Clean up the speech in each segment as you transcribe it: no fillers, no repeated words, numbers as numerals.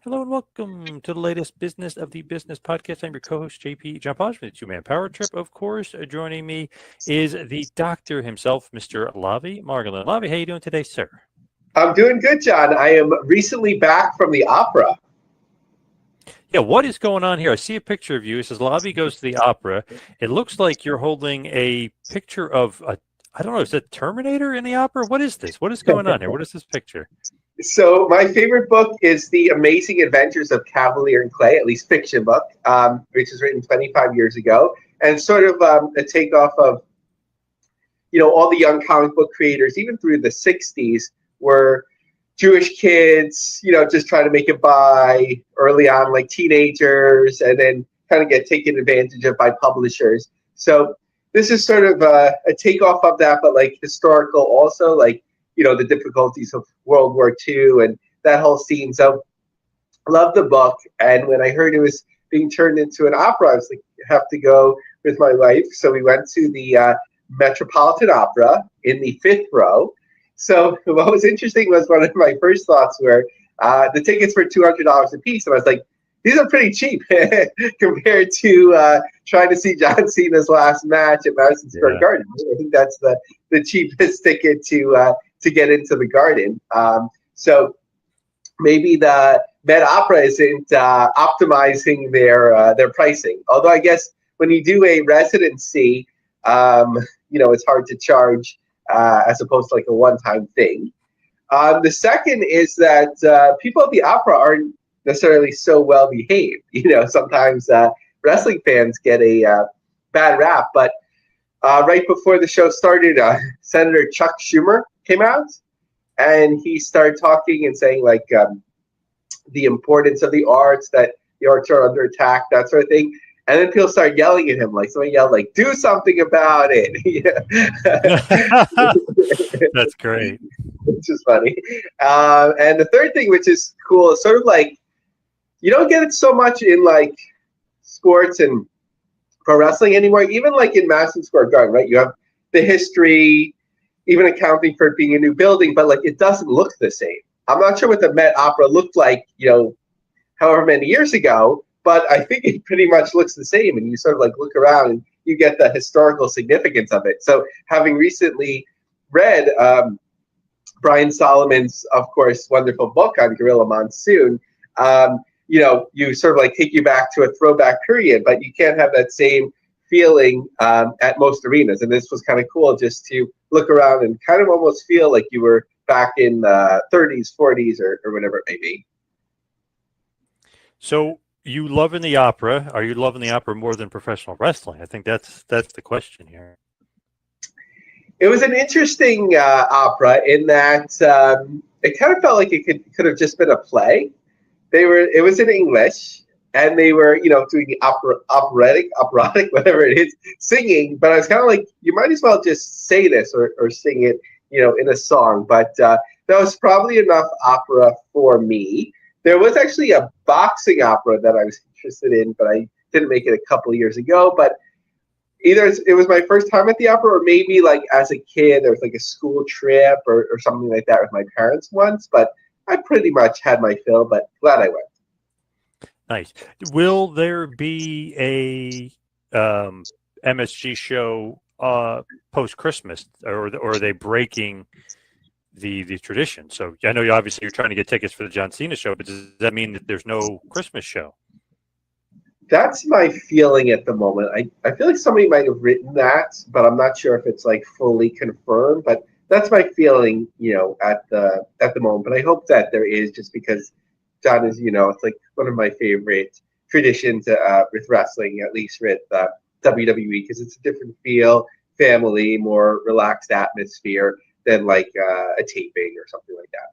Hello and welcome to the latest Business of the Business podcast. I'm your co-host, JP John Podge, with the Two-Man Power Trip. Of course, joining me is the doctor himself, Mr. Lavie, Margolin. Lavie, how you doing today, sir? I'm doing good, John. I am recently back from the opera. Yeah, what is going on here? I see a picture of you. It says Lavie goes to the opera. It looks like you're holding a picture of I don't know, is it Terminator in the opera? What is this? What is going on here? What is this picture? So my favorite book is The Amazing Adventures of Cavalier and Clay, at least fiction book, which was written 25 years ago, and sort of a takeoff of, all the young comic book creators, even through the 60s, were Jewish kids, just trying to make it by early on, like teenagers, and then kind of get taken advantage of by publishers. So this is sort of a takeoff of that, but like historical also, like, the difficulties of World War II and that whole scene. So love the book. And when I heard it was being turned into an opera, I was like, I have to go with my wife. So we went to the Metropolitan Opera in the fifth row. So what was interesting was one of my first thoughts were the tickets were $200 a piece. And I was like, these are pretty cheap compared to trying to see John Cena's last match at Madison Square Garden. I think that's the cheapest ticket to get into the Garden. So maybe the Met Opera isn't optimizing their pricing. Although I guess when you do a residency, it's hard to charge as opposed to like a one-time thing. The second is that people at the opera aren't necessarily so well behaved. Sometimes wrestling fans get a bad rap, but right before the show started, Senator Chuck Schumer came out and he started talking and saying like the importance of the arts, that the arts are under attack, that sort of thing. And then people started yelling at him, like somebody yelled, like, do something about it. That's great. Which is funny. And the third thing, which is cool, is sort of like, you don't get it so much in like sports and pro wrestling anymore, even like in Madison Square Garden, right? You have the history, even accounting for it being a new building, but like it doesn't look the same. I'm not sure what the Met Opera looked like, however many years ago, but I think it pretty much looks the same. And you sort of like look around and you get the historical significance of it. So having recently read Brian Solomon's, of course, wonderful book on Gorilla Monsoon, you sort of like take you back to a throwback period, but you can't have that same feeling at most arenas. And this was kind of cool just to look around and kind of almost feel like you were back in the 30s, 40s, or whatever it may be. So you loving the opera? Are you loving the opera more than professional wrestling? I think that's the question here. It was an interesting opera in that it kind of felt like it could have just been a play. It was in English, and they were, doing the operatic, whatever it is, singing. But I was kind of like, you might as well just say this or sing it, in a song. But that was probably enough opera for me. There was actually a boxing opera that I was interested in, but I didn't make it a couple of years ago. But either it was my first time at the opera, or maybe like as a kid, there was like a school trip or something like that with my parents once. But I pretty much had my fill, but glad I went. Nice. Will there be a MSG show post Christmas, or are they breaking the tradition? So I know obviously you're trying to get tickets for the John Cena show, but does that mean that there's no Christmas show? That's my feeling at the moment. I feel like somebody might have written that, but I'm not sure if it's like fully confirmed. But that's my feeling, at the moment. But I hope that there is, just because John is, it's like one of my favorite traditions with wrestling, at least with WWE, because it's a different feel, family, more relaxed atmosphere than like a taping or something like that.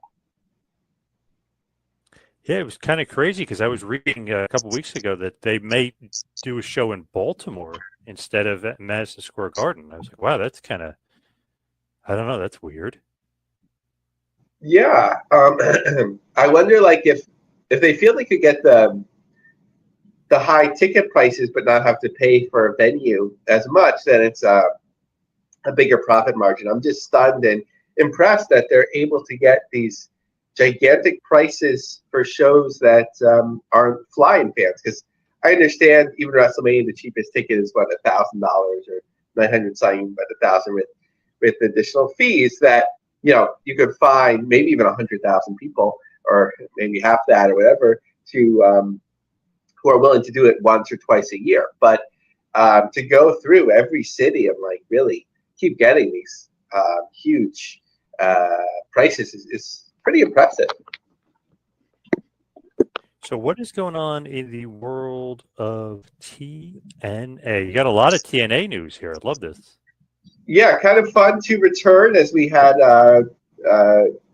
Yeah, it was kind of crazy because I was reading a couple weeks ago that they may do a show in Baltimore instead of at Madison Square Garden. I was like, wow, that's kind of, I don't know, that's weird. Yeah, I wonder, like, if they feel they could get the high ticket prices but not have to pay for a venue as much, then it's a bigger profit margin. I'm just stunned and impressed that they're able to get these gigantic prices for shows that aren't flying fans. Because I understand even WrestleMania, the cheapest ticket is what, $1,000 or 900 something, but 1,000 with additional fees that you could find maybe even 100,000 people or maybe half that or whatever to who are willing to do it once or twice a year. But to go through every city and like really keep getting these huge prices is pretty impressive. So what is going on in the world of TNA? You got a lot of TNA news here. I love this. Yeah, kind of fun to return as we had our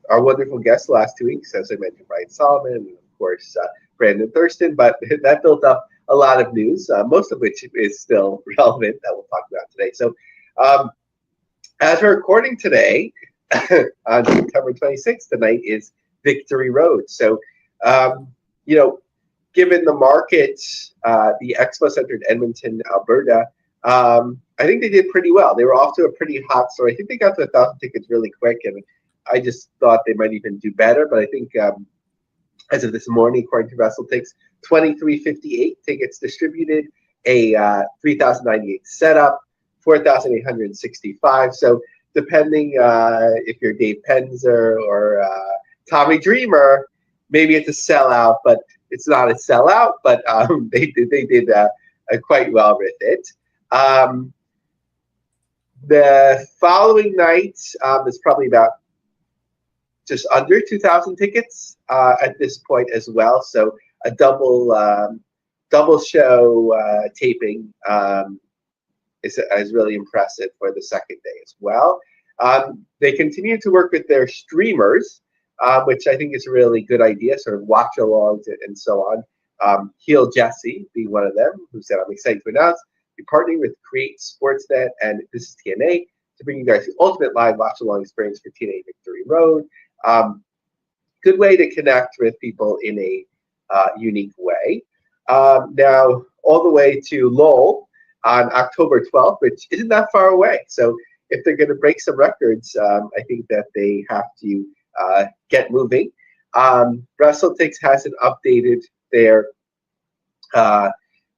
wonderful guests the last 2 weeks, as I mentioned, Brian Solomon, and of course Brandon Thurston. But that built up a lot of news, most of which is still relevant that we'll talk about today. So as we're recording today, on September 26th, the night is Victory Road. So, given the market, the Expo Center in Edmonton, Alberta, I think they did pretty well. They were off to a pretty hot start. I think they got to 1,000 tickets really quick, and I just thought they might even do better. But I think as of this morning, according to WrestleTix, 2,358 tickets distributed, a 3,098 setup, 4,865. So depending if you're Dave Penzer or Tommy Dreamer, maybe it's a sellout, but it's not a sellout. But they did quite well with it. The following night is probably about just under 2,000 tickets at this point as well. So a double show taping is really impressive for the second day as well. They continue to work with their streamers, which I think is a really good idea, sort of watch-alongs and so on. Heel Jesse being one of them, who said, I'm excited to announce we're partnering with Create Sportsnet and This is TNA to bring you guys the ultimate live watch-along experience for TNA Victory Road. Good way to connect with people in a unique way. Now, all the way to Lowell on October 12th, which isn't that far away. So if they're going to break some records, I think that they have to get moving. WrestleTix hasn't updated their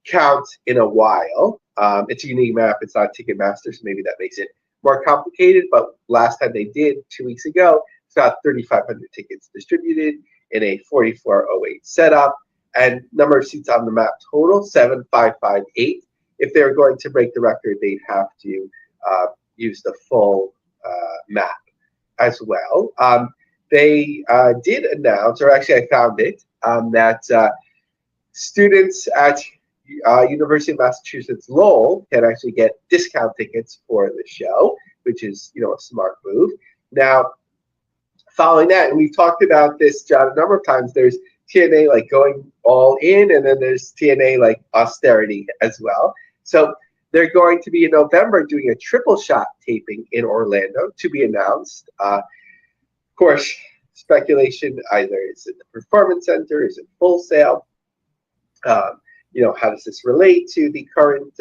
count in a while. It's a unique map. It's not Ticketmaster, so maybe that makes it more complicated. But last time they did, 2 weeks ago, it's about 3,500 tickets distributed in a 4408 setup. And number of seats on the map total, 7,558. If they were going to break the record, they'd have to use the full map as well. They did announce, or actually I found it, that students at University of Massachusetts Lowell can actually get discount tickets for the show, which is a smart move. Now, following that, and we've talked about this, John, a number of times, there's TNA like going all in, and then there's TNA like austerity as well. So they're going to be in November doing a triple shot taping in Orlando to be announced. Of course, speculation, either is it the Performance Center, is it Full Sail? How does this relate to the current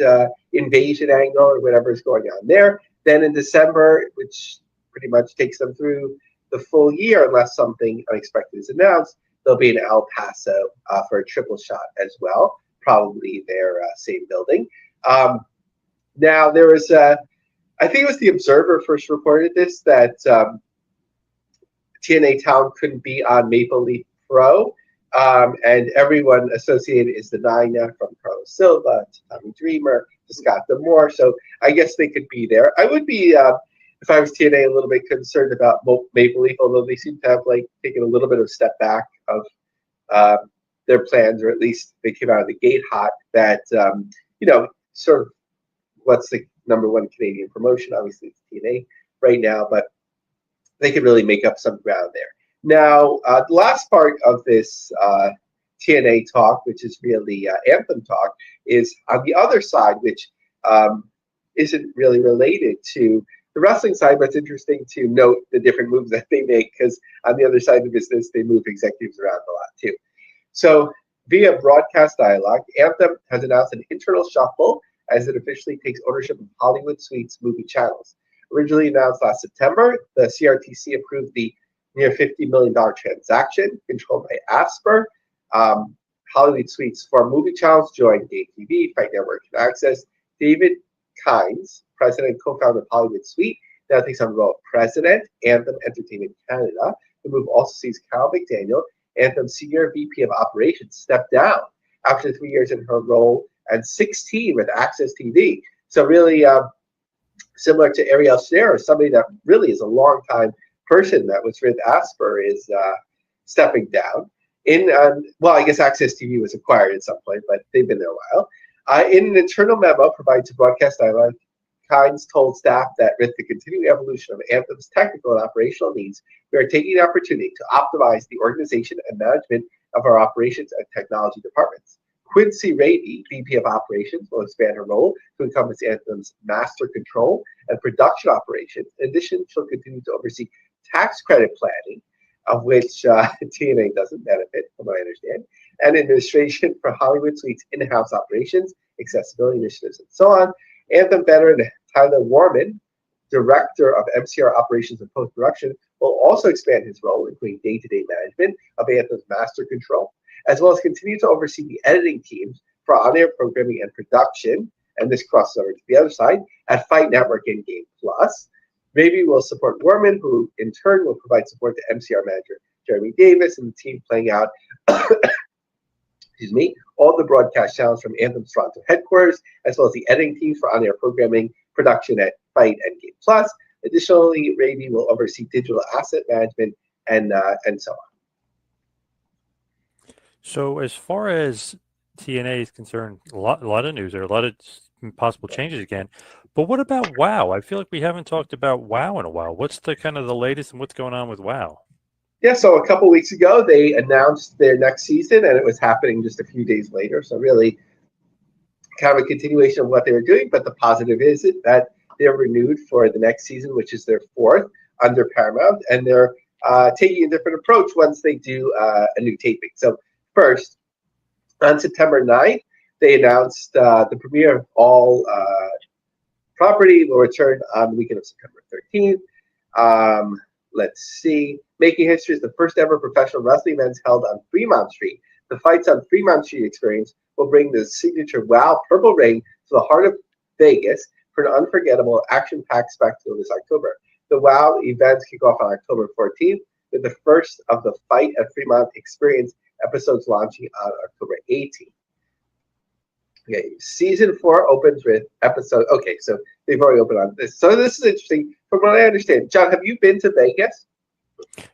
invasion angle or whatever is going on there? Then in December, which pretty much takes them through the full year, unless something unexpected is announced, they'll be in El Paso for a triple shot as well, probably their same building. Now, there was, I think it was the Observer first reported this, that TNA Town couldn't be on Maple Leaf Pro, and everyone associated is denying that, from Carlos Silva to Tommy Dreamer to Scott D'Amore. So I guess they could be there. I would be, if I was TNA, a little bit concerned about Maple Leaf, although they seem to have taken a little bit of a step back of their plans, or at least they came out of the gate hot. That sort of what's the number one Canadian promotion? Obviously, it's TNA right now, but they could really make up some ground there. Now, the last part of this TNA talk, which is really Anthem talk, is on the other side, which isn't really related to the wrestling side, but it's interesting to note the different moves that they make, because on the other side of the business, they move executives around a lot too. So via broadcast dialogue, Anthem has announced an internal shuffle as it officially takes ownership of Hollywood Suites movie channels. Originally announced last September, the CRTC approved the near $50 million transaction controlled by Asper. Hollywood Suites for movie channels joined AEW, Fight Network, and Access. David Kynes, president and co-founder of Hollywood Suite, now takes on the role of president, Anthem Entertainment Canada. The move also sees Carol McDaniel, Anthem's senior VP of operations, step down after 3 years in her role and 16 with Access TV. So really similar to Ariel Scherer, somebody that really is a long-time person that was with Asper is stepping down. Well, I guess Access TV was acquired at some point, but they've been there a while. In an internal memo provided to Broadcast Dialogue, Kynes told staff that with the continuing evolution of Anthem's technical and operational needs, we are taking the opportunity to optimize the organization and management of our operations and technology departments. Quincy Ravy, VP of Operations, will expand her role to encompass Anthem's master control and production operations. In addition, she'll continue to oversee tax credit planning, of which TNA doesn't benefit, from what I understand, and administration for Hollywood Suites in-house operations, accessibility initiatives, and so on. Anthem veteran Tyler Warman, director of MCR operations and post-production, will also expand his role, including day-to-day management of Anthem's master control, as well as continue to oversee the editing teams for on-air programming and production, and this crosses over to the other side, at Fight Network and Game Plus. Ravy will support Warman, who in turn will provide support to MCR manager Jeremy Davis and the team playing out all the broadcast channels from Anthem's Toronto headquarters, as well as the editing teams for on-air programming production at Fight and Game Plus. Additionally, Ravy will oversee digital asset management and so on. So as far as TNA is concerned, a lot of news there, a lot of possible changes again. But what about WoW? I feel like we haven't talked about WoW in a while. What's the kind of the latest and what's going on with WoW? Yeah, so a couple weeks ago, they announced their next season, and it was happening just a few days later. So really kind of a continuation of what they were doing, but the positive is that they're renewed for the next season, which is their fourth under Paramount, and they're taking a different approach once they do a new taping. So first, on September 9th, they announced the premiere of all property will return on the weekend of September 13th. Let's see. Making history is the first ever professional wrestling events held on Fremont Street. The Fights on Fremont Street experience will bring the signature WoW Purple Ring to the heart of Vegas for an unforgettable, action-packed spectacle this October. The WoW events kick off on October 14th, with the first of the Fight at Fremont experience episodes launching on October 18th. Okay, season 4 opens with episode. Okay, so they've already opened on this. So this is interesting. From what I understand, John, have you been to Vegas?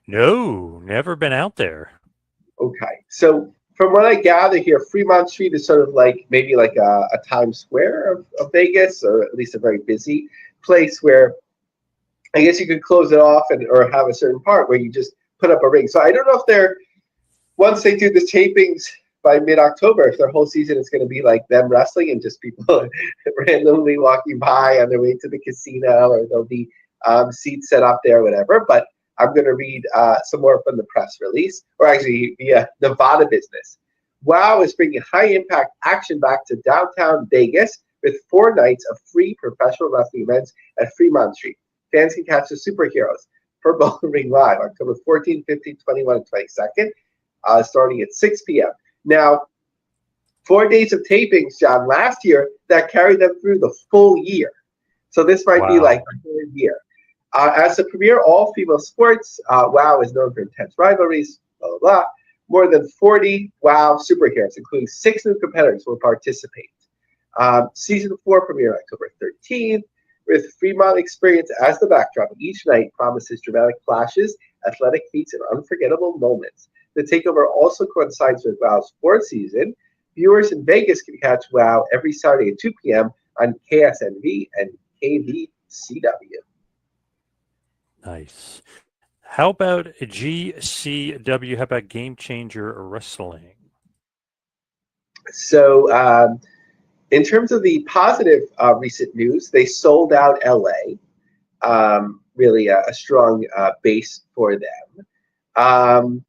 No, never been out there. Okay, so from what I gather here, Fremont Street is sort of like maybe like a Times Square of Vegas, or at least a very busy place where I guess you could close it off or have a certain part where you just put up a ring. So I don't know if they're, once they do the tapings by mid-October, if their whole season is going to be like them wrestling and just people randomly walking by on their way to the casino, or there'll be seats set up there, whatever. But I'm going to read some more from the press release, or actually via Nevada Business. WoW is bringing high-impact action back to downtown Vegas with 4 nights of free professional wrestling events at Fremont Street. Fans can catch the superheroes Purple Ring Live October 14, 15, 21, and 22nd, starting at 6 p.m. Now, 4 days of tapings, John, last year, that carried them through the full year. So this might be like the third year. As the premier all-female sports, WoW is known for intense rivalries, blah, blah, blah. More than 40 WoW superheroes, including 6 new competitors, will participate. Season 4 premiere October 13th, with Fremont experience as the backdrop. Each night promises dramatic clashes, athletic feats, and unforgettable moments. The takeover also coincides with WoW's 4th season. Viewers in Vegas can catch WoW every Saturday at 2 p.m. on KSNV and KVCW. Nice. How about GCW? How about Game Changer Wrestling? So in terms of the positive recent news, they sold out LA. Really a strong base for them.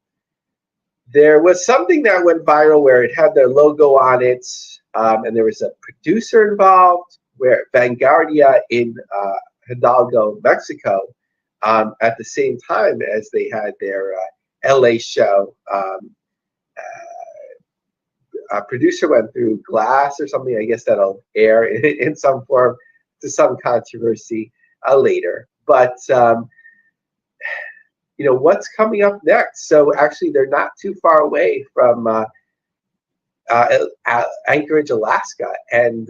There was something that went viral where it had their logo on it, and there was a producer involved, where Vanguardia in Hidalgo, Mexico, at the same time as they had their LA show. A producer went through glass or something. I guess that'll air in some form to some controversy later. But what's coming up next? So actually, they're not too far away from Anchorage, Alaska, and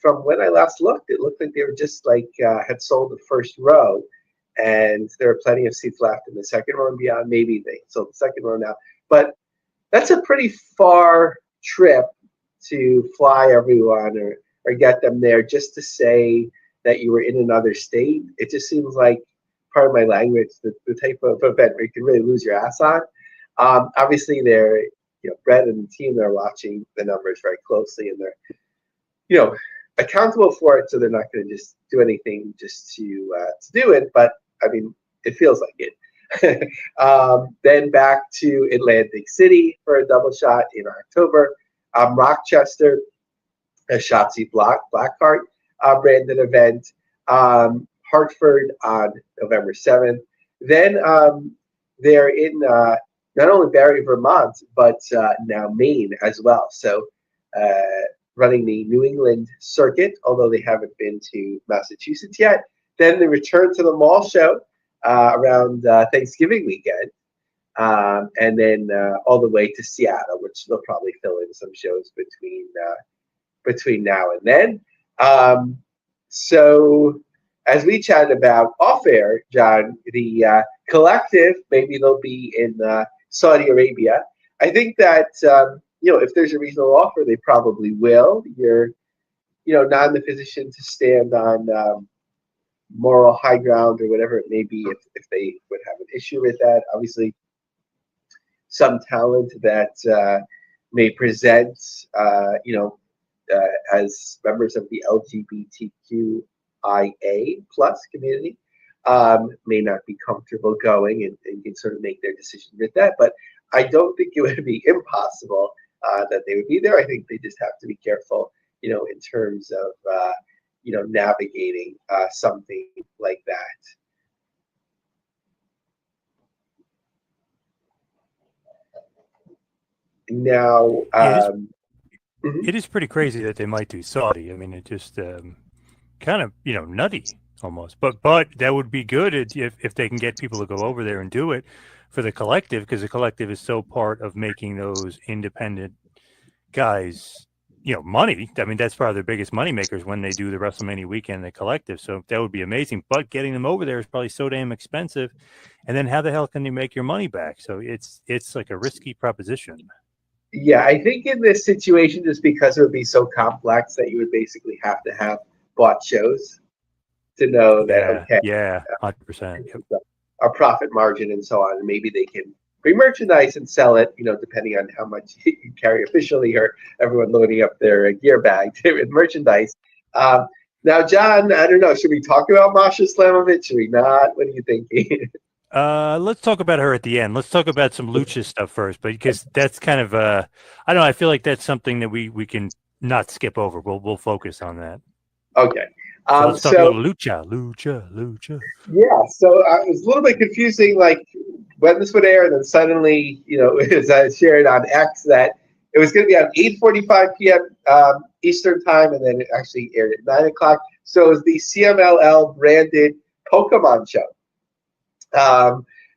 from when I last looked, it looked like they were just had sold the first row, and there are plenty of seats left in the second row and beyond. Maybe they sold the second row now, but that's a pretty far trip to fly everyone or get them there just to say that you were in another state. It just seems like, part of my language, the type of event where you can really lose your ass on. Obviously, they're Brett and the team are watching the numbers very closely, and they're accountable for it, so they're not going to just do anything just to do it. But I mean, it feels like it. Then back to Atlantic City for a double shot in October. Rochester, a Shotzi Blackheart branded event. Hartford on November 7th. Then they're in not only Barrie, Vermont, but now Maine as well. So running the New England circuit, although they haven't been to Massachusetts yet. Then they return to the mall show around Thanksgiving weekend, and then all the way to Seattle, which they'll probably fill in some shows between now and then. So as we chatted about off air, John, the collective, maybe they'll be in Saudi Arabia. I think that if there's a reasonable offer, they probably will. You're not in the position to stand on moral high ground or whatever it may be if they would have an issue with that. Obviously, some talent that may present as members of the LGBTQIA plus community may not be comfortable going and can sort of make their decision with that. But I don't think it would be impossible that they would be there. I think they just have to be careful, in terms of navigating something like that. Now, it is pretty crazy that they might do Saudi. I mean, it just kind of nutty almost. But that would be good if they can get people to go over there and do it for the collective, because the collective is so part of making those independent guys money. I mean, that's probably their biggest money makers when they do the WrestleMania weekend, the collective. So that would be amazing. But getting them over there is probably so damn expensive. And then how the hell can you make your money back? So it's like a risky proposition. Yeah, I think in this situation, just because it would be so complex that you would basically have to have bought shows to know that, okay. Yeah, 100%. Yep. A profit margin and so on. And maybe they can bring merchandise and sell it, depending on how much you carry officially, or everyone loading up their gear bag with merchandise. Now, John, I don't know. Should we talk about Masha Slamovich? Should we not? What are you thinking? Let's talk about her at the end. Let's talk about some lucha stuff first, but because that's kind of I don't know. I feel like that's something that we can not skip over. We'll focus on that. Okay. So let's talk a little lucha. Yeah. So it was a little bit confusing, like when this would air, and then suddenly, it was shared on X that it was going to be on 8:45 p.m. Eastern time, and then it actually aired at 9 o'clock. So it was the CMLL branded Pokemon show.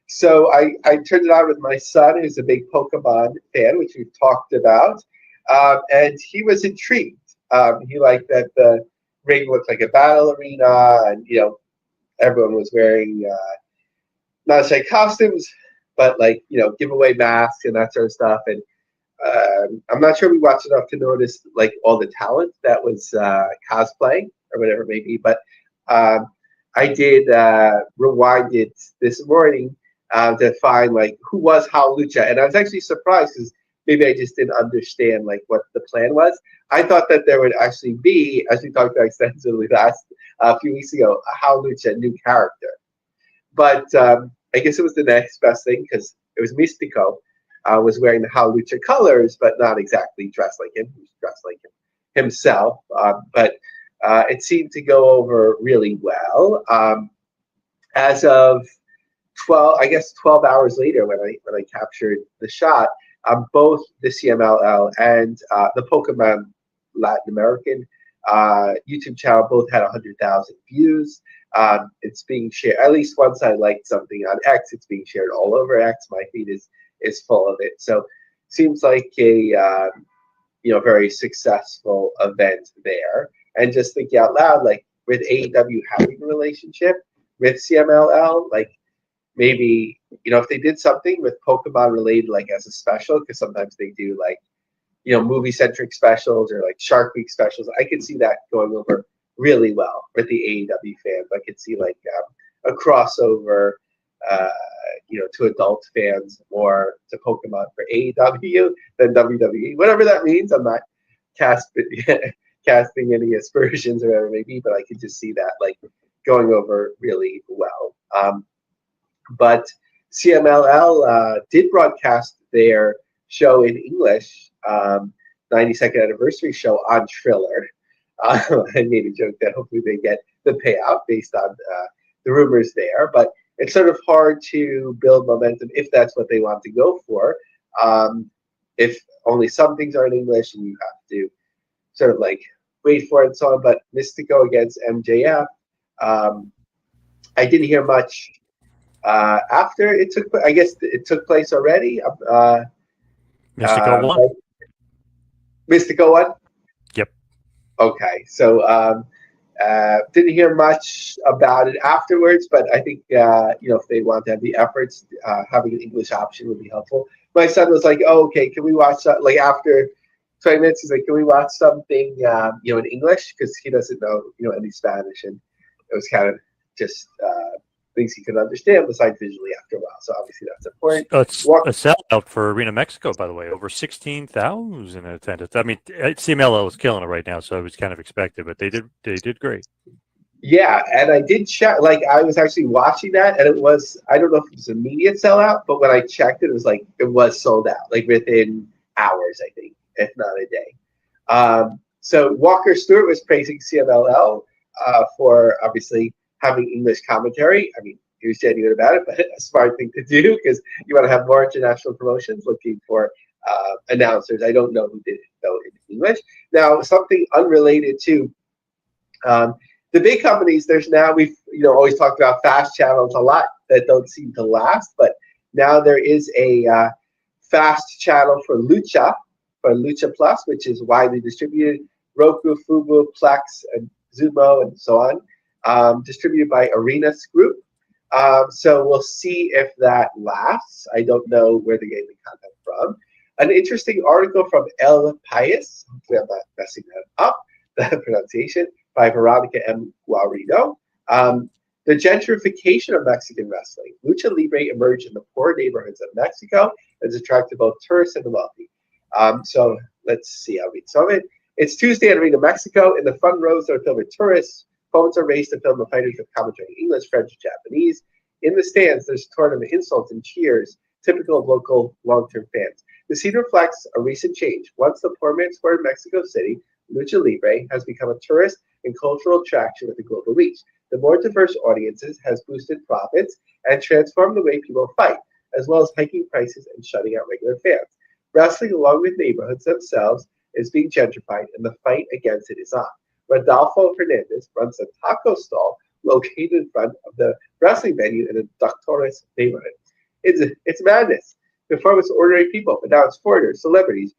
So I turned it on with my son, who's a big Pokemon fan, which we've talked about, and he was intrigued. He liked that the ring looked like a battle arena, and everyone was wearing not say costumes, but giveaway masks and that sort of stuff. And I'm not sure we watched enough to notice all the talent that was cosplaying or whatever it may be, but I did rewind it this morning to find who was How Lucha, and I was actually surprised because maybe I just didn't understand what the plan was. I thought that there would actually be, as we talked about extensively a few weeks ago, a How Lucha new character, but I guess it was the next best thing because it was Mystico was wearing the How Lucha colors, but not exactly dressed like him. He was dressed like him himself, but it seemed to go over really well. as of 12 hours later, when I captured the shot, both the CMLL and the Pokemon Latin American YouTube channel both had 100,000 views. It's being shared. At least once I liked something on X, it's being shared all over X. My feed is full of it. So seems like a very successful event there. And just thinking out loud, like with AEW having a relationship with CMLL, like maybe if they did something with Pokemon related, like as a special, because sometimes they do like movie centric specials or like Shark Week specials. I could see that going over really well with the AEW fans. I could see like a crossover, to adult fans or to Pokemon for AEW than WWE. Whatever that means, I'm not casting any aspersions or whatever it may be, but I could just see that like going over really well. But CMLL did broadcast their show in English, 92nd anniversary show on Triller. I made a joke that hopefully they get the payout based on the rumors there, but it's sort of hard to build momentum if that's what they want to go for. If only some things are in English and you have to sort of like wait for it and so on. But Mystico against MJF, I didn't hear much after it took. I guess it took place already. Mystico won. Mystico won? Yep. Okay, so didn't hear much about it afterwards, but I think if they want to have the efforts, having an English option would be helpful. My son was like, "Oh, okay, can we watch that?" Like after 20 minutes, he's like, "Can we watch something in English?" Because he doesn't know any Spanish, and it was kind of just things he could understand besides visually after a while. So obviously that's important. It's a sellout for Arena Mexico, by the way, over 16,000 in attendance. I mean, CMLL is killing it right now, so it was kind of expected, but they did great. Yeah, and I did check. Like I was actually watching that, and it was, I don't know if it was an immediate sellout, but when I checked, it was like it was sold out, like within hours, I think, if not a day. So Walker Stewart was praising CMLL for obviously having English commentary. I mean, he was genuine about it, but a smart thing to do because you want to have more international promotions looking for announcers. I don't know who did it though in English. Now, something unrelated to the big companies. There's now, we've always talked about fast channels a lot that don't seem to last, but now there is a fast channel for Lucha Plus, which is widely distributed. Roku, Fubo, Plex, and Zumo, and so on. Distributed by Arenas Group. So we'll see if that lasts. I don't know where they're getting the content from. An interesting article from El País, hopefully I'm not messing that up, the pronunciation, by Veronica M. Guarino. The gentrification of Mexican wrestling. Lucha Libre emerged in the poor neighborhoods of Mexico and has attracted both tourists and the wealthy. So let's see, I'll read some of it. It's Tuesday at Arena Mexico. In the front rows are filled with tourists. Phones are raised to film the fighters with commentary in English, French, and Japanese. In the stands, there's a tournament insults and cheers, typical of local long-term fans. The scene reflects a recent change. Once the poor man's sport in Mexico City, Lucha Libre has become a tourist and cultural attraction with a global reach. The more diverse audiences has boosted profits and transformed the way people fight, as well as hiking prices and shutting out regular fans. Wrestling, along with neighborhoods themselves, is being gentrified, and the fight against it is on. Rodolfo Hernandez runs a taco stall located in front of the wrestling venue in the Doctores neighborhood. It's madness. Before it was ordinary people, but now it's foreigners, celebrities,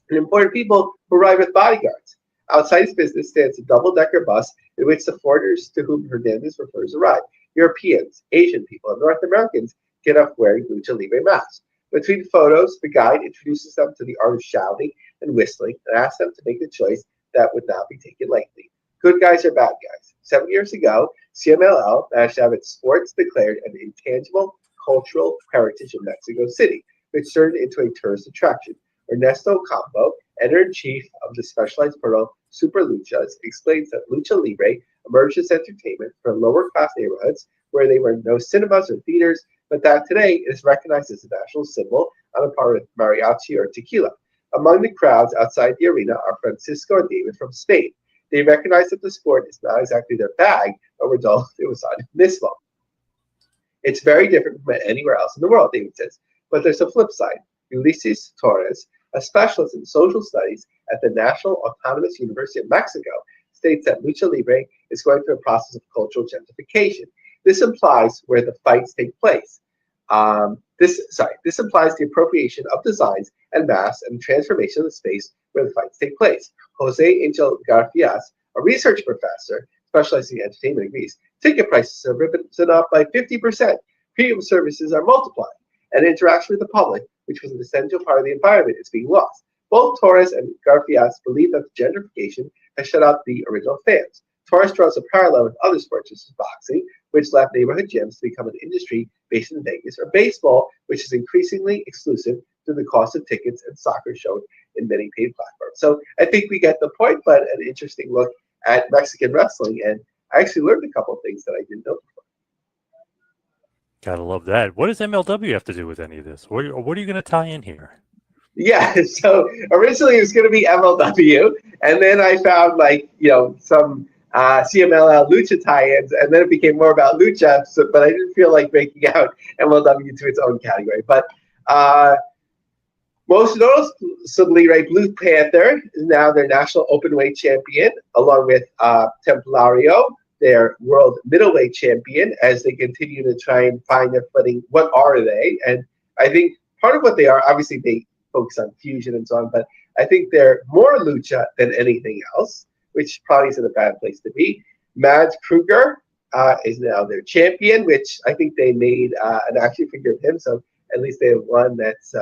and important people who arrive with bodyguards. Outside his business stands a double-decker bus in which the foreigners to whom Hernandez refers arrive. Europeans, Asian people, and North Americans get off wearing Lucha Libre masks. Between photos, the guide introduces them to the art of shouting and whistling and asks them to make a choice that would not be taken lightly. Good guys or bad guys? 7 years ago, CMLL managed to have its sports declared an intangible cultural heritage of Mexico City, which turned into a tourist attraction. Ernesto Campo, editor-in-chief of the specialized portal Super Luchas, explains that Lucha Libre emerged as entertainment for lower-class neighborhoods where there were no cinemas or theaters, but that today it is recognized as a national symbol on a par with mariachi or tequila. Among the crowds outside the arena are Francisco and David from Spain. They recognize that the sport is not exactly their bag, but were told it was on mismo. It's very different from anywhere else in the world, David says. But there's a flip side. Ulises Torres, a specialist in social studies at the National Autonomous University of Mexico, states that lucha libre is going through a process of cultural gentrification. This implies where the fights take place. This implies the appropriation of designs and masks and transformation of the space where the fights take place. Jose Angel Garfias, a research professor specializing in entertainment, agrees. Ticket prices have risen up by 50%. Premium services are multiplying, and interaction with the public, which was an essential part of the environment, is being lost. Both Torres and Garfias believe that the gentrification has shut out the original fans. Torres draws a parallel with other sports, such as boxing, which left neighborhood gyms to become an industry based in Vegas, or baseball, which is increasingly exclusive to the cost of tickets, and soccer shown in many paid platforms. So I think we get the point, but an interesting look at Mexican wrestling, and I actually learned a couple of things that I didn't know before. Gotta love that. What does MLW have to do with any of this? What are you going to tie in here? Yeah, so originally it was going to be MLW, and then I found some CMLL lucha tie-ins, and then it became more about lucha. But I didn't feel like breaking out MLW to its own category. But most noticeably, right, Blue Panther is now their national openweight champion, along with Templario, their world middleweight champion, as they continue to try and find their footing. What are they? And I think part of what they are, obviously, they focus on fusion and so on, but I think they're more lucha than anything else, which probably isn't a bad place to be. Mads Kruger is now their champion, which I think they made an action figure of him, so at least they have one that's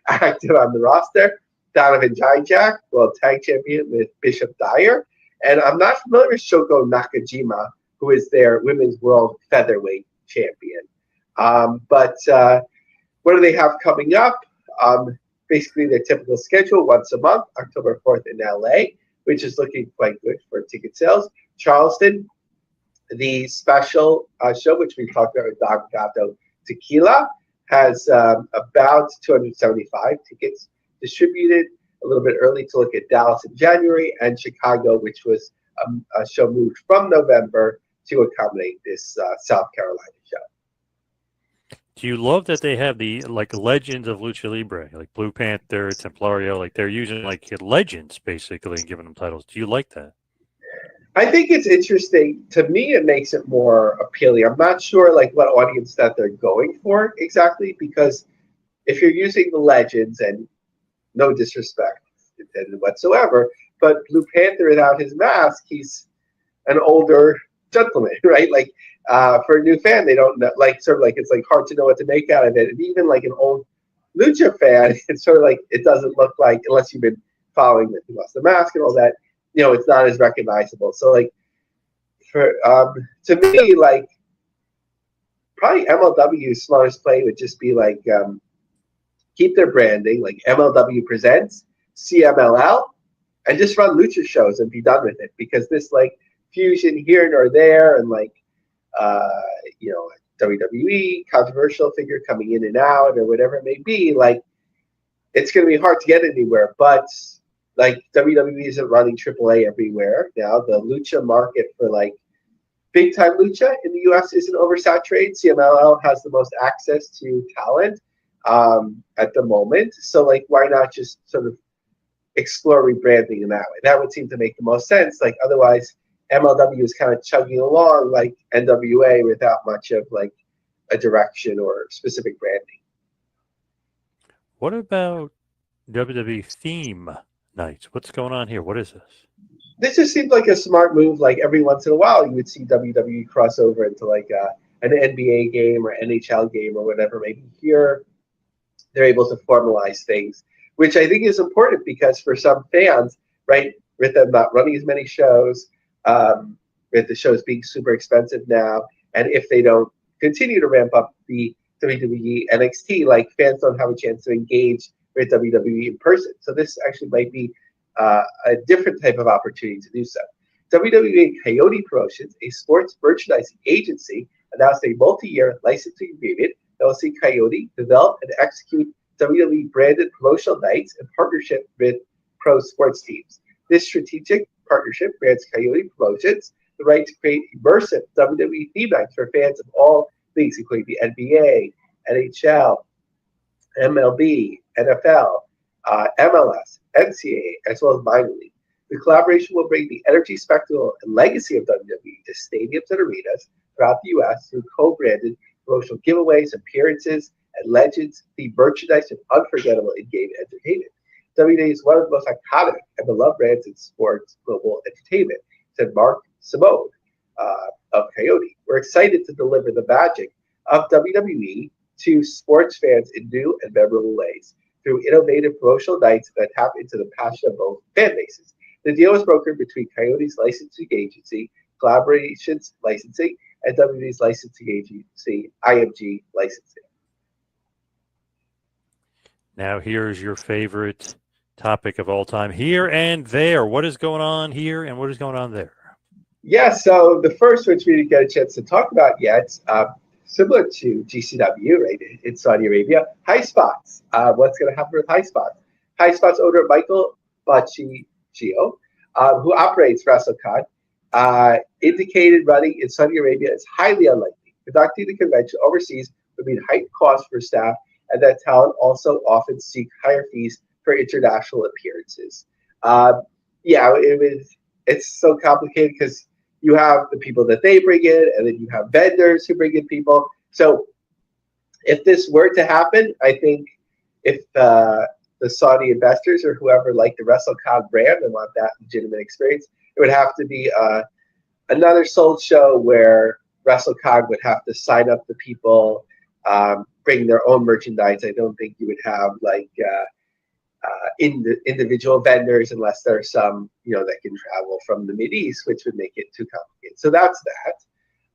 active on the roster. Donovan Dijak, world tag champion with Bishop Dyer. And I'm not familiar with Shoko Nakajima, who is their women's world featherweight champion. But what do they have coming up? Basically, their typical schedule once a month, October 4th in LA, which is looking quite good for ticket sales. Charleston, the special show, which we talked about with Don Gato Tequila, has about 275 tickets distributed. A little bit early to look at Dallas in January, and Chicago, which was a show moved from November to accommodate this South Carolina show. Do you love that they have the legends of Lucha Libre, like Blue Panther, Templario, like they're using legends basically and giving them titles? Do you like that? I think it's interesting. To me, it makes it more appealing. I'm not sure what audience that they're going for exactly, because if you're using the legends, and no disrespect intended whatsoever, but Blue Panther without his mask, he's an older gentleman, right? For a new fan, they don't know, it's hard to know what to make out of it. And even an old lucha fan, it's sort of it doesn't look like, unless you've been following that he lost the mask and all that, it's not as recognizable. So to me, probably MLW's smartest play would just be keep their branding, MLW presents, CMLL, and just run lucha shows and be done with it. Because this fusion here nor there, and WWE controversial figure coming in and out or whatever it may be, it's going to be hard to get anywhere. But WWE isn't running AAA everywhere now. The lucha market for big time lucha in the US isn't oversaturated. CMLL has the most access to talent at the moment. So why not just sort of explore rebranding in that way? That would seem to make the most sense. Otherwise, MLW is kind of chugging along like NWA without much of a direction or specific branding. What about WWE theme nights? What's going on here? What is this? This just seems like a smart move. Every once in a while, you would see WWE cross over into an NBA game or NHL game or whatever. Maybe here they're able to formalize things, which I think is important, because for some fans, right, with them not running as many shows, with the shows being super expensive now, and if they don't continue to ramp up the WWE NXT, fans don't have a chance to engage with WWE in person. So this actually might be a different type of opportunity to do so. WWE Coyote Promotions, a sports merchandising agency, announced a multi-year licensing agreement that will see Coyote develop and execute WWE branded promotional nights in partnership with pro sports teams. This strategic partnership grants Coyote Promotions the right to create immersive WWE theme nights for fans of all leagues, including the NBA, NHL, MLB, NFL, MLS, NCAA, as well as minor league. The collaboration will bring the energy, spectacle, and legacy of WWE to stadiums and arenas throughout the U.S. through co-branded promotional giveaways, appearances, and legends, themed merchandise, and unforgettable in-game entertainment. WWE is one of the most iconic and beloved brands in sports global entertainment, said Mark Simone of Coyote. We're excited to deliver the magic of WWE to sports fans in new and memorable ways through innovative promotional nights that tap into the passion of both fan bases. The deal was brokered between Coyote's licensing agency, Collaborations Licensing, and WWE's licensing agency, IMG Licensing. Now, here's your favorite topic of all time, here and there. What is going on here and what is going on there? Yeah, so the first, which we didn't get a chance to talk about yet, similar to GCW, right, in Saudi Arabia, High Spots. What's going to happen with High Spots? High Spots owner Michael Baccio, who operates WrestleCon, indicated running in Saudi Arabia is highly unlikely. Conducting the convention overseas would mean heightened costs for staff, and that talent also often seek higher fees for international appearances. It's so complicated because you have the people that they bring in, and then you have vendors who bring in people. So if this were to happen, I think if the Saudi investors or whoever like the WrestleCon brand and want that legitimate experience, it would have to be another sold show where WrestleCon would have to sign up the people, bring their own merchandise. I don't think you would have like individual vendors unless there's some, that can travel from the Mideast, which would make it too complicated. So that's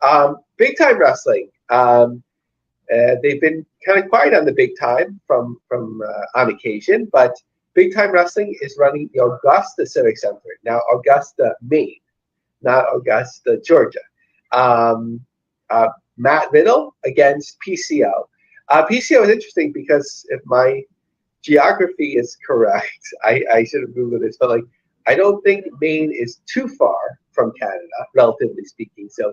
that. Big time wrestling. They've been kind of quiet on the big time from on occasion, but big time wrestling is running the Augusta Civic Center. Now, Augusta, Maine, not Augusta, Georgia. Matt Riddle against PCO. PCO is interesting because if my geography is correct, I should have Googled this, but I don't think Maine is too far from Canada, relatively speaking. So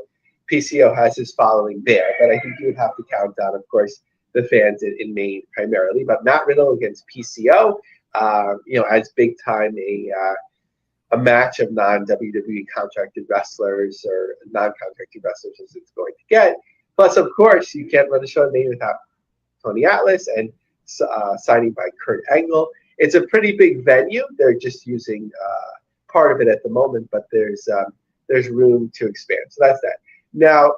PCO has his following there, but I think you would have to count on, of course, the fans in Maine primarily. But Matt Riddle against PCO, as big time a match of non-WWE contracted wrestlers or non-contracted wrestlers as it's going to get. Plus, of course, you can't run a show in Maine without Tony Atlas and signing by Kurt Angle. It's a pretty big venue. They're just using part of it at the moment, but there's room to expand. So that's that. Now,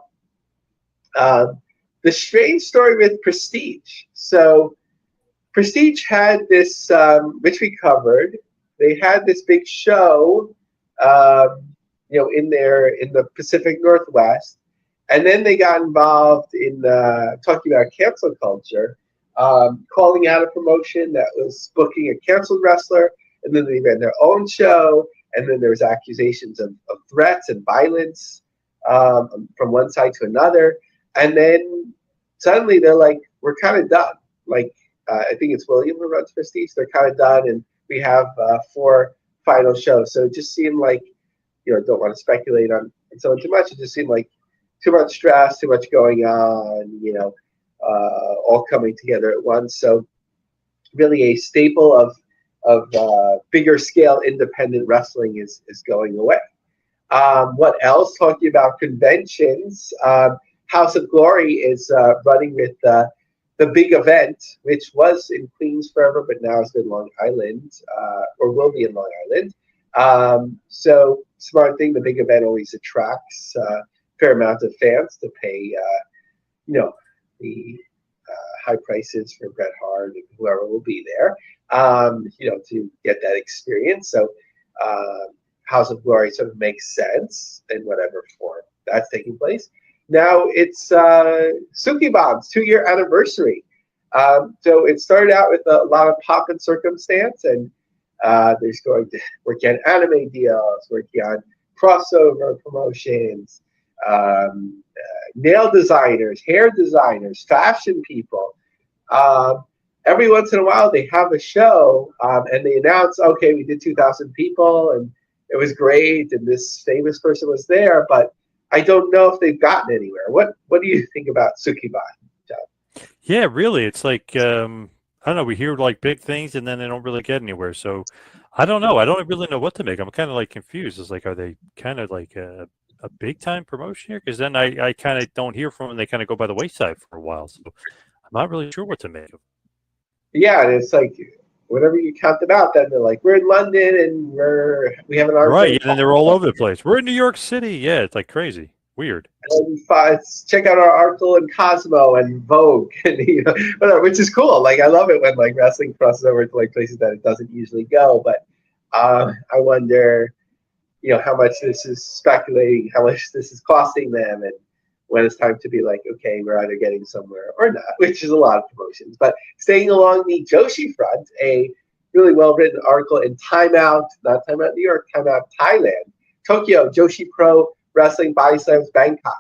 the strange story with Prestige. So Prestige had this, which we covered. They had this big show, in the Pacific Northwest, and then they got involved in talking about cancel culture, calling out a promotion that was booking a canceled wrestler, and then they ran their own show, and then there was accusations of threats and violence from one side to another, and then suddenly they're like, we're kind of done. I think it's William who runs Prestige. They're kind of done, and we have 4 final shows. So it just seemed like, don't want to speculate on someone too much. It just seemed like too much stress, too much going on, all coming together at once. So really a staple of bigger scale independent wrestling is going away. What else? Talking about conventions, House of Glory is running with the big event, which was in Queens forever, but now it's in Long Island, or will be in Long Island. So smart thing, the big event always attracts a fair amount of fans to pay, the high prices for Bret Hart and whoever will be there, to get that experience. So House of Glory sort of makes sense in whatever form that's taking place. Now it's Suki Bob's 2-year anniversary. So it started out with a lot of pomp and circumstance, and there's going to work on anime deals, working on crossover promotions, nail designers, hair designers, fashion people. Every once in a while they have a show and they announce, okay, we did 2,000 people and it was great and this famous person was there, but I don't know if they've gotten anywhere. What do you think about Sukiban, John? Yeah, really. It's like I don't know. We hear like big things, and then they don't really get anywhere. So I don't know. I don't really know what to make. I'm kind of like confused. It's like, are they kind of like a big time promotion here? Because then I kind of don't hear from them. They kind of go by the wayside for a while. So I'm not really sure what to make of. Yeah, and it's like whenever you count them out, then they're like, we're in London and we have an article. Right, and then they're all over the place. We're in New York City. Yeah, it's like crazy, weird. And check out our article in Cosmo and Vogue, and whatever, which is cool. Like I love it when like wrestling crosses over to like places that it doesn't usually go. But I wonder, how much this is speculating, how much this is costing them, and when it's time to be like, okay, we're either getting somewhere or not, which is a lot of promotions. But staying along the Joshi front, a really well-written article in Time Out, not Time Out New York, Time Out Thailand, Tokyo, Joshi Pro Wrestling Body Slams Bangkok.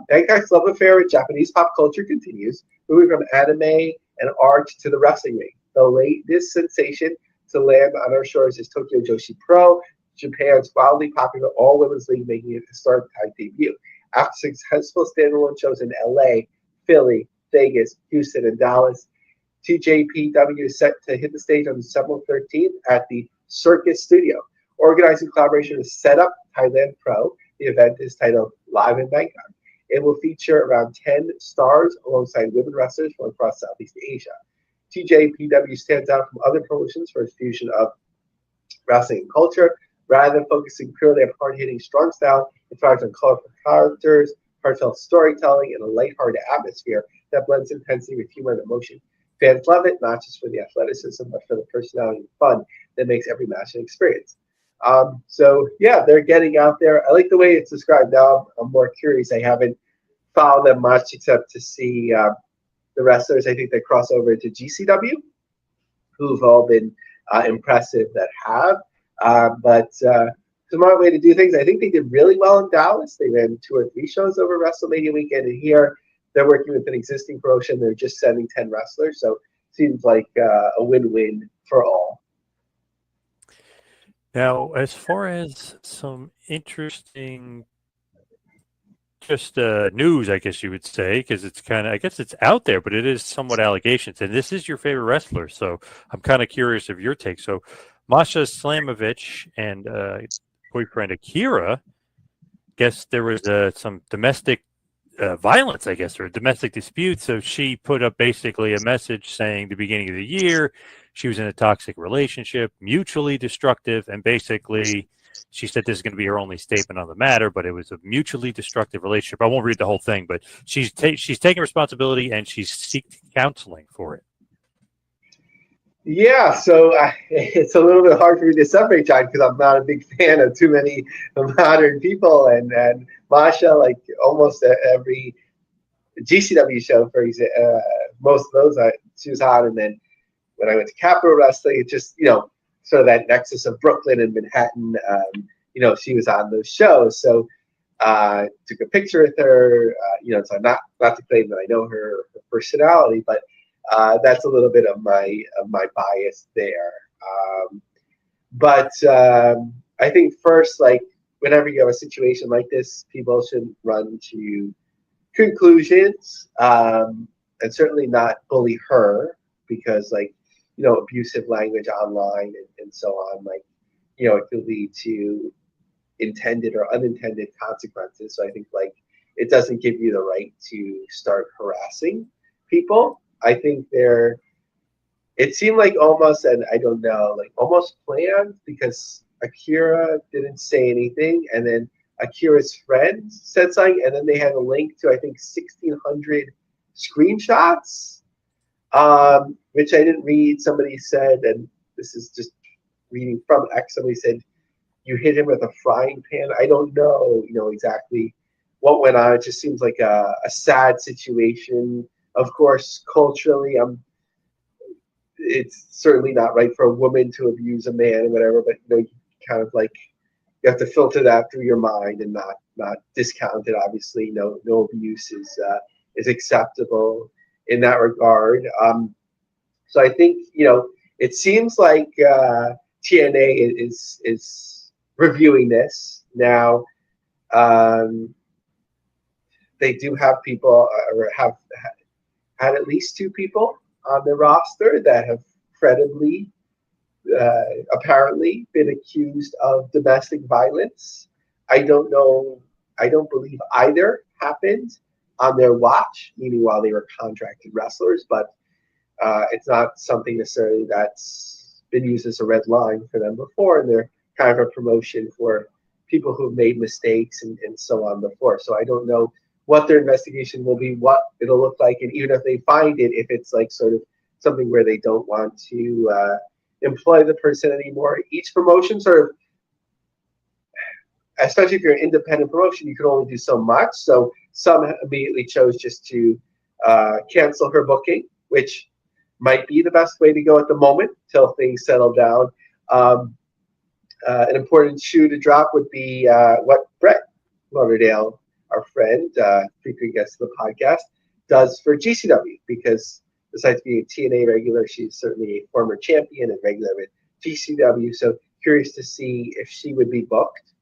Bangkok's love affair with Japanese pop culture continues, moving from anime and art to the wrestling ring. The latest sensation to land on our shores is Tokyo Joshi Pro, Japan's wildly popular all-women's league, making it a historic Thai debut. After successful standalone shows in LA, Philly, Vegas, Houston, and Dallas, TJPW is set to hit the stage on December 13th at the Circus Studio. Organizing collaboration with Setup Thailand Pro, the event is titled Live in Bangkok. It will feature around 10 stars alongside women wrestlers from across Southeast Asia. TJPW stands out from other promotions for its fusion of wrestling and culture. Rather than focusing purely on hard-hitting strong style, it thrives on colorful characters, heartfelt storytelling, and a lighthearted atmosphere that blends intensity with humor and emotion. Fans love it, not just for the athleticism, but for the personality and fun that makes every match an experience. So yeah, they're getting out there. I like the way it's described. Now I'm more curious. I haven't followed them much except to see the wrestlers. I think they cross over into GCW, who've all been impressive that have. But smart way to do things. I think they did really well in Dallas. They ran 2 or 3 shows over WrestleMania weekend, and here they're working with an existing promotion. They're just sending 10 wrestlers, so it seems like a win-win for all. Now, as far as some interesting just news, I guess you would say, because it's kind of, I guess it's out there, but it is somewhat allegations. And this is your favorite wrestler, so I'm kind of curious of your take. So Masha Slamovich and boyfriend Akira, guess there was some domestic violence, I guess, or a domestic dispute. So she put up basically a message saying the beginning of the year she was in a toxic relationship, mutually destructive, and basically she said this is going to be her only statement on the matter, but it was a mutually destructive relationship. I won't read the whole thing, but she's taking responsibility and she's seeking counseling for it. Yeah, so it's a little bit hard for me to separate, John, because I'm not a big fan of too many modern people. And Masha, like almost every GCW show, for example, most of those she was on. And then when I went to Capitol Wrestling, it just, sort of that nexus of Brooklyn and Manhattan, she was on those shows. So took a picture with her, so not to claim that I know her personality, but that's a little bit of my bias there. But I think first, like whenever you have a situation like this, people shouldn't run to conclusions, and certainly not bully her because, like, abusive language online and so on, like, it could lead to intended or unintended consequences. So I think like it doesn't give you the right to start harassing people. I think it seemed like almost, and I don't know, like almost planned because Akira didn't say anything, and then Akira's friend said something, and then they had a link to, I think, 1,600 screenshots, which I didn't read. Somebody said, and this is just reading from X, somebody said, you hit him with a frying pan. I don't know, exactly what went on. It just seems like a sad situation. Of course, culturally, it's certainly not right for a woman to abuse a man or whatever, but you kind of like you have to filter that through your mind and not discount it. Obviously, no abuse is acceptable in that regard. So I think it seems like TNA is reviewing this now. They do have people, or have had at least 2 people on the roster that have credibly, apparently, been accused of domestic violence. I don't know. I don't believe either happened on their watch, meaning while they were contracted wrestlers, but it's not something necessarily that's been used as a red line for them before, and they're kind of a promotion for people who've made mistakes and so on before. So I don't know what their investigation will be, what it'll look like, and even if they find it, if it's like sort of something where they don't want to employ the person anymore. Each promotion sort of, especially if you're an independent promotion, you can only do so much. So some immediately chose just to cancel her booking, which might be the best way to go at the moment till things settle down. An important shoe to drop would be what Brett Lauderdale, our friend, frequent guest of the podcast, does for GCW, because besides being a TNA regular, she's certainly a former champion and regular with GCW. So curious to see if she would be booked.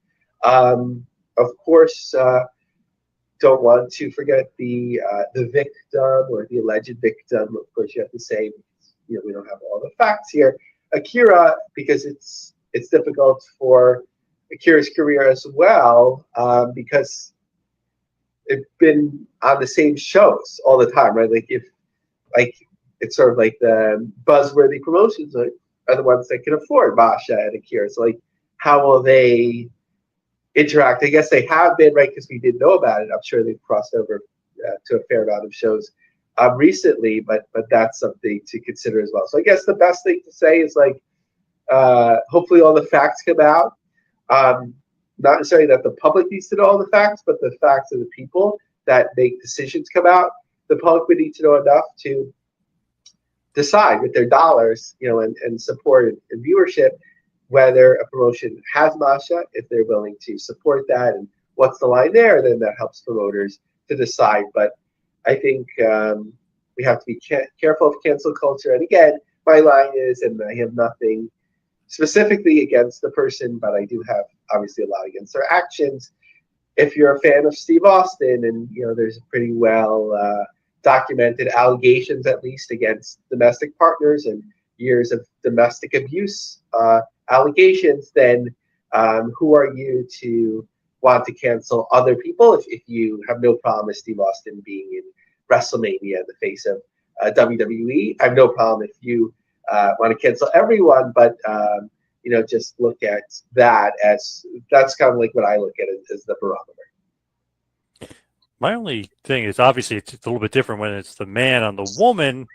Of course, don't want to forget the victim or the alleged victim. Of course, you have to say, we don't have all the facts here. Akira, because it's difficult for Akira's career as well, because they've been on the same shows all the time, right? It's sort of like the buzzworthy promotions are the ones that can afford Masha and Akira. So how will they interact? I guess they have been, right, because we didn't know about it. I'm sure they've crossed over to a fair amount of shows recently, but that's something to consider as well. So I guess the best thing to say is hopefully all the facts come out. Not necessarily that the public needs to know all the facts, but the facts of the people that make decisions come out. The public would need to know enough to decide with their dollars, and support and viewership, whether a promotion has Masha, if they're willing to support that, and what's the line there. Then that helps promoters to decide. But I think we have to be careful of cancel culture. And again, my line is, and I have nothing specifically against the person, but I do have obviously a lot against their actions. If you're a fan of Steve Austin, and there's pretty well documented allegations, at least against domestic partners and years of domestic abuse allegations, then who are you to want to cancel other people if you have no problem with Steve Austin being in WrestleMania in the face of WWE? I have no problem if you want to cancel everyone, but just look at that as, that's kind of like what I look at it as the barometer. My only thing is, obviously it's a little bit different when it's the man on the woman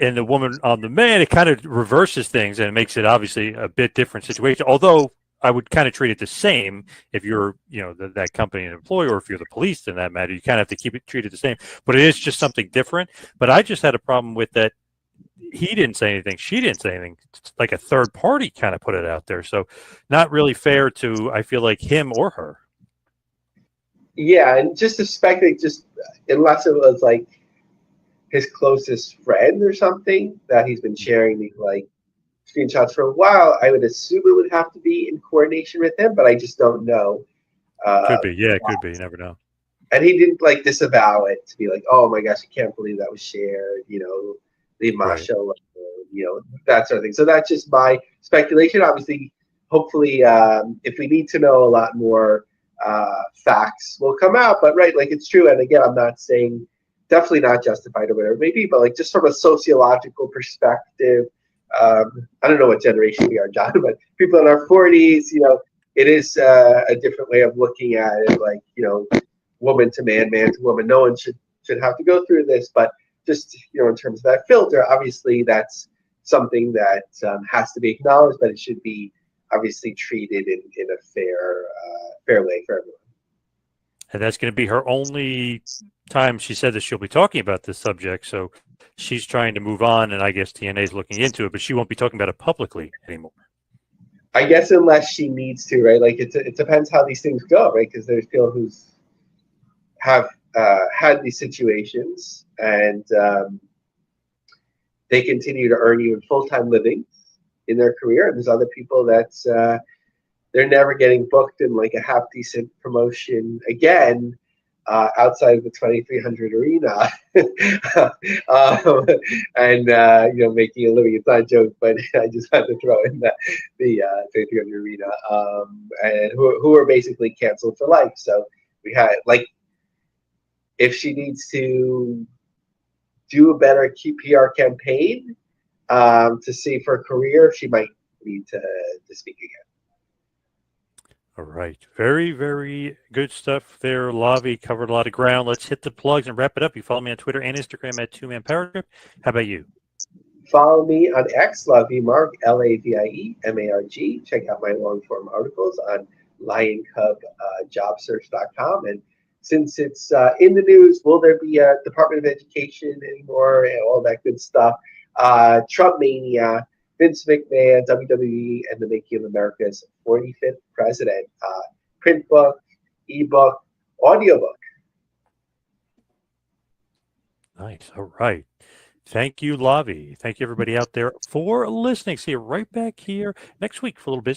and the woman on the man. It kind of reverses things and it makes it obviously a bit different situation. Although I would kind of treat it the same if you're, that company and employee, or if you're the police in that matter. You kind of have to treat it the same. But it is just something different. But I just had a problem with that. He didn't say anything. She didn't say anything. It's like a third party kind of put it out there. So not really fair to, I feel like, him or her. Yeah, and just to speculate, unless it was like his closest friend or something that he's been sharing these screenshots for a while, I would assume it would have to be in coordination with him, but I just don't know. Could be, yeah, it could be. You never know. And he didn't disavow it to be like, oh my gosh, I can't believe that was shared. The Masha, that sort of thing. So that's just my speculation. Obviously, hopefully, if we need to know a lot more, facts will come out. But it's true. And again, I'm not saying, definitely not justified or whatever it may be, but just from a sociological perspective, I don't know what generation we are, John, but people in our 40s, it is a different way of looking at it. Woman to man, man to woman. No one should have to go through this, but just in terms of that filter, obviously that's something that has to be acknowledged, but it should be obviously treated in a fair way for everyone. And that's going to be her only time she said that she'll be talking about this subject. So she's trying to move on, and I guess TNA is looking into it, but she won't be talking about it publicly anymore. I guess unless she needs to, right? It depends how these things go, right? Because there's people who have had these situations, and they continue to earn even full-time living in their career, and there's other people that they're never getting booked in like a half decent promotion again. Outside of the 2300 arena, and making a living. It's not a joke, but I just had to throw in the 2300 arena, and who are basically canceled for life. So we had like, if she needs to do a better PR campaign to save her career, she might need to speak again. All right. Very, very good stuff there. Lavie covered a lot of ground. Let's hit the plugs and wrap it up. You follow me on Twitter and Instagram at 2Man Power Trip. How about you? Follow me on X, Lavie Marg, LAVIE MARG. Check out my long form articles on LionCubJobSearch.com. And since it's in the news, will there be a Department of Education anymore and all that good stuff? Trump mania, Vince McMahon, WWE, and the making of America's 45th president. Print book, ebook, audiobook. Nice. All right. Thank you, Lavie. Thank you, everybody out there, for listening. See you right back here next week for a little business.